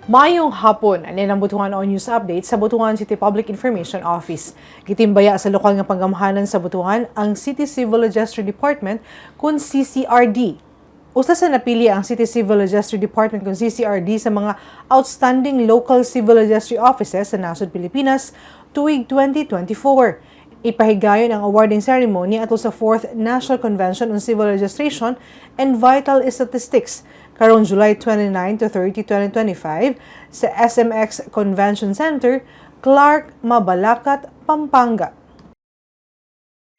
Mayong hapon, anin ang Butuan on News Update sa Butuan City Public Information Office. Gitimbaya sa lokal nga panggamahanan sa Butuan ang City Civil Registry Department kung CCRD. Usa sa napili ang City Civil Registry Department kung CCRD sa mga outstanding local civil registry offices sa nasod Pilipinas tuig 2024. Ipahigayon ang awarding ceremony ato sa 4th National Convention on Civil Registration and Vital Statistics karong July 29 to 30, 2025 sa SMX Convention Center, Clark, Mabalacat, Pampanga.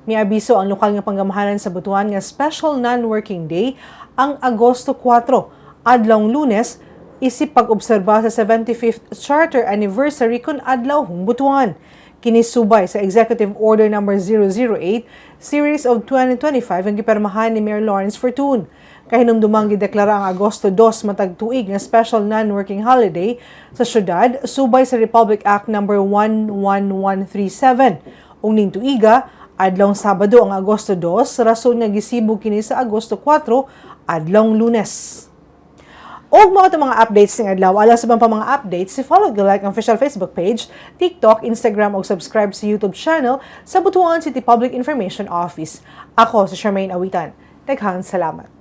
Miabiso ang lokal nga panggamahanan sa Butuan nga special non-working day ang Agosto 4, adlawng Lunes, isip pag-obserba sa 75th Charter Anniversary kun adlaw hung Butuan. Kinisubay sa Executive Order No. 008, Series of 2025 ang gipermahan ni Mayor Lawrence Fortun. Kahinumdumang gideklara ang Agosto 2 matag tuig nga special non-working holiday sa syudad subay sa Republic Act No. 11137. Ug ning tuiga, adlawng Sabado ang Agosto 2, rason nga gisibog kini sa Agosto 4, adlawng Lunes. Og mga itong mga updates ng adlaw, alas sa pa mga updates, follow the like ang official Facebook page, TikTok, Instagram o subscribe sa YouTube channel sa Butuan City Public Information Office. Ako si Charmaine Awitan. Daghang salamat.